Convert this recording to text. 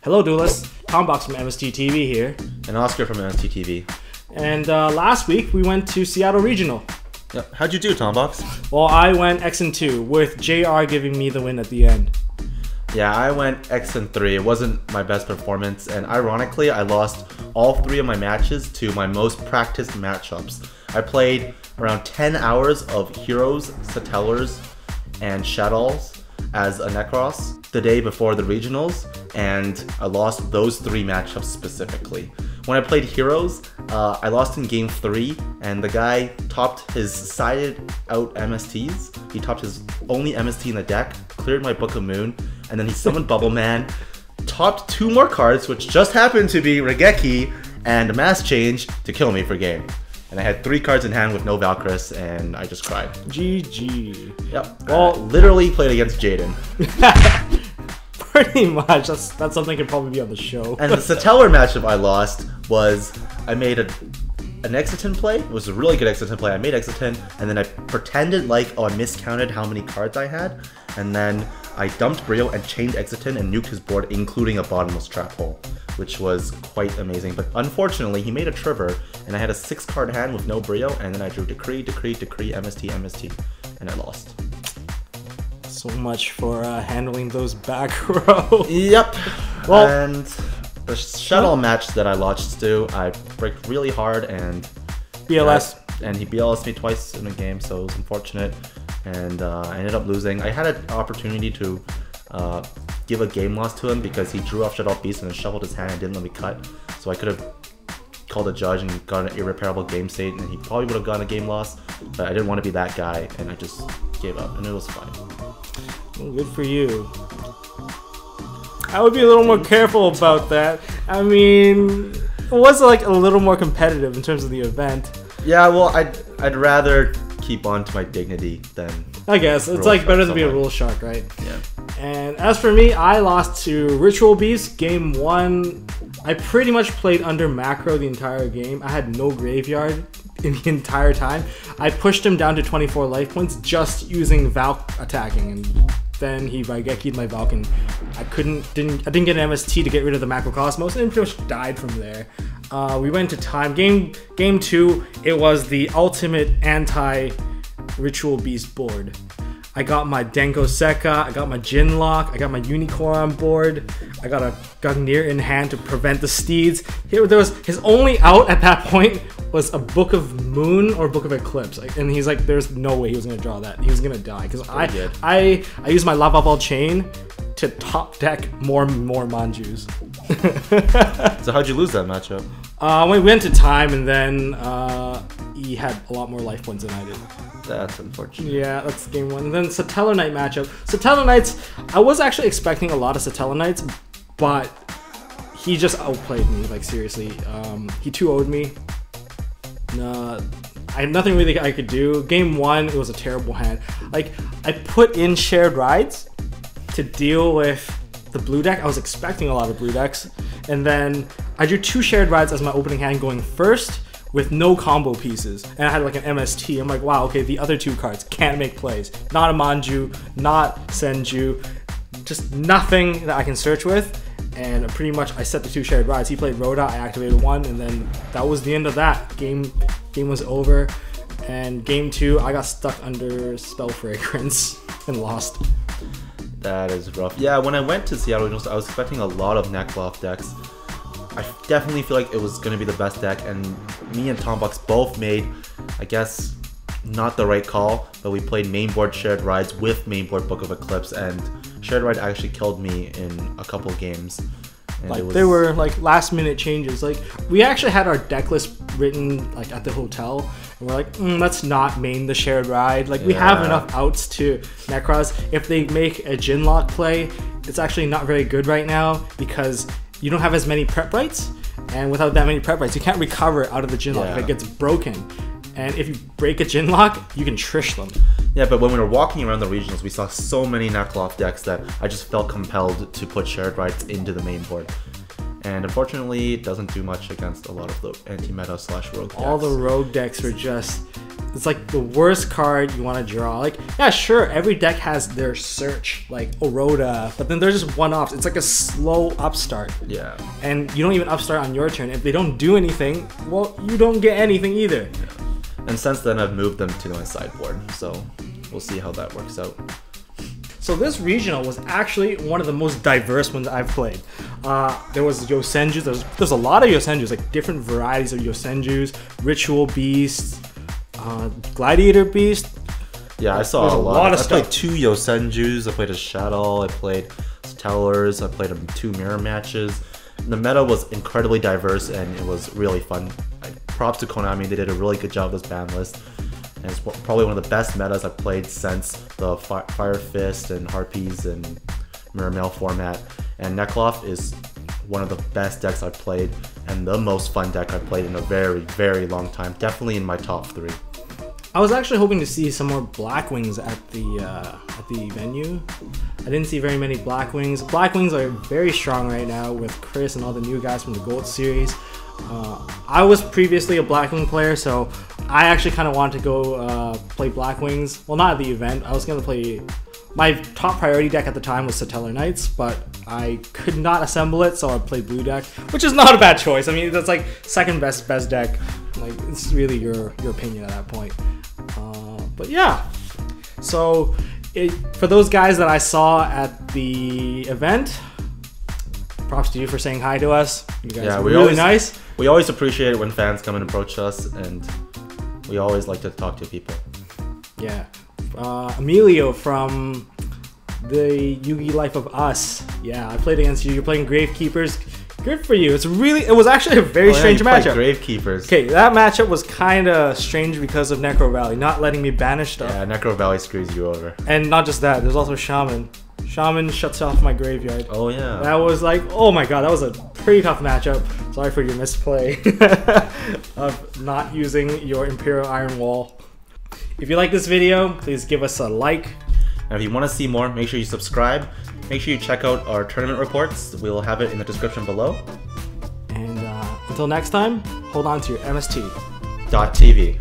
Hello, duelists. Tombox from MST.TV here. And Oscar from MST.TV. And last week we went to Seattle Regional. Yep. How'd you do, Tombox? Well, I went X and 2 with JR giving me the win at the end. Yeah, I went X and 3. It wasn't my best performance, and ironically, I lost all 3 of my matches to my most practiced matchups. I played around 10 hours of Heroes, Satellars, and Shadows as a Necros the day before the regionals, and I lost those 3 matchups specifically. When I played Heroes, I lost in game 3, and the guy topped his sided out MSTs. He topped his only MST in the deck, cleared my Book of Moon, and then he summoned Bubble Man, topped 2 more cards, which just happened to be Regeki and Mass Change to kill me for game. And I had 3 cards in hand with no Valkyris, and I just cried. GG. Yep. Well, literally played against Jaden. Pretty much. That's something could probably be on the show. And the Satellar matchup I lost was I made an Exiton play. It was a really good Exiton play. I made Exiton, and then I pretended like, I miscounted how many cards I had, and then I dumped Brio and chained Exiton and nuked his board, including a bottomless trap hole, which was quite amazing. But unfortunately, he made a Trigger, and I had a 6-card hand with no Brio, and then I drew Decree, MST, MST, and I lost. So much for handling those back row. Yep. Well, and the shuttle match that I lost to, I bricked really hard, and BLS. And he BLS'd me twice in a game, so it was unfortunate. And I ended up losing. I had an opportunity to give a game loss to him because he drew off Shut Off Beast and then shuffled his hand and didn't let me cut. So I could have called a judge and got an irreparable game state, and he probably would have gotten a game loss. But I didn't want to be that guy, and I just gave up, and it was fine. Well, good for you. I would be a little more careful about that. I mean, it was like a little more competitive in terms of the event. Yeah, well, I'd rather keep on to my dignity than... I guess. It's like better than be a rule shark, right? Yeah. And as for me, I lost to Ritual Beast. Game 1, I pretty much played under macro the entire game. I had no graveyard in the entire time. I pushed him down to 24 life points just using Valk attacking, and then he Raigeki'd my Valk, and I didn't get an MST to get rid of the Macrocosmos, and pretty much died from there. We went to time. Game 2, it was the ultimate anti-Ritual Beast board. I got my Denko Sekka, I got my Jinlock, I got my Unicorn on board, I got a Gungnir in hand to prevent the steeds. There was his only out at that point was a Book of Moon or Book of Eclipse, and he's like, there's no way he was gonna draw that. He was gonna die because I used my Lava Ball Chain to top deck more Manjus. So how'd you lose that matchup? We went to time, and then he had a lot more life points than I did. That's unfortunate. Yeah, that's game 1. And then Satellar Knight matchup. Satellar Knights, I was actually expecting a lot of Satellar Knights, but he just outplayed me, like seriously. He 2-0'd me. I had nothing really I could do. Game 1, it was a terrible hand. Like, I put in shared rides to deal with the blue deck. I was expecting a lot of blue decks. And then I drew 2 shared rides as my opening hand going first with no combo pieces. And I had like an MST. I'm like, wow, okay, the other 2 cards can't make plays. Not a Manju, not Senju, just nothing that I can search with. And pretty much I set the 2 shared rides. He played Rhoda, I activated 1, and then that was the end of that. Game was over. And game 2, I got stuck under Spell Fragrance and lost. That is rough. Yeah, when I went to Seattle Regionals, I was expecting a lot of Nekloff decks. I definitely feel like it was going to be the best deck, and me and Tombox both made, I guess, not the right call, but we played mainboard shared rides with mainboard Book of Eclipse, and shared ride actually killed me in a couple games. And like, there were like last minute changes. Like, we actually had our deck list written like at the hotel, and we're like, let's not main the shared ride. Like, we have enough outs to Necros. If they make a Jinlock play, it's actually not very good right now because you don't have as many prep rights, and without that many prep rights, you can't recover out of the Jinlock if it gets broken. And if you break a Jinlock, you can Trish them. Yeah, but when we were walking around the regionals, we saw so many Nekloff decks that I just felt compelled to put shared rights into the main board. And unfortunately, it doesn't do much against a lot of the anti-meta / rogue decks. All the rogue decks were just It's like the worst card you want to draw. Like, yeah, sure, every deck has their search, like Oroda, but then they're just one-offs. It's like a slow upstart. Yeah. And you don't even upstart on your turn. If they don't do anything, well, you don't get anything either. Yeah. And since then, I've moved them to my sideboard, so we'll see how that works out. So this regional was actually one of the most diverse ones I've played. There was Yosenjus. There's a lot of Yosenjus, like different varieties of Yosenjus, Ritual Beast, Gladiator Beast. Yeah, I saw a lot of stuff. I played 2 Yosenjus, I played a Shadow, I played Tellers, I played 2 mirror matches. The meta was incredibly diverse and it was really fun. Props to Konami, they did a really good job with this ban list. And it's probably one of the best metas I've played since the Fire Fist and Harpies and Mirror Mail format. And Nekloff is one of the best decks I've played and the most fun deck I've played in a very, very long time. Definitely in my top 3. I was actually hoping to see some more Blackwings at the venue. I didn't see very many Blackwings. Blackwings are very strong right now with Chris and all the new guys from the Gold series. I was previously a Blackwing player, so I actually kind of wanted to go play Blackwings. Well, not at the event. I was going to play... My top priority deck at the time was Satellar Knights, but I could not assemble it, so I played Blue deck, which is not a bad choice. I mean, that's like second best deck. Like, it's really your opinion at that point. But yeah, so for those guys that I saw at the event, props to you for saying hi to us. You guys are really nice. We always appreciate it when fans come and approach us, and we always like to talk to people. Yeah. Emilio from the Yugi Life of Us. Yeah, I played against you. You're playing Gravekeepers. Good for you. It was actually a very strange matchup. Gravekeepers. Okay, that matchup was kind of strange because of Necro Valley not letting me banish stuff. Yeah, Necro Valley screws you over. And not just that, there's also Shaman. Shaman shuts off my graveyard. Oh yeah. That was like, oh my god, that was a pretty tough matchup. Sorry for your misplay of not using your Imperial Iron Wall. If you like this video, please give us a like. And if you want to see more, make sure you subscribe. Make sure you check out our tournament reports. We'll have it in the description below. And until next time, hold on to your MST.TV.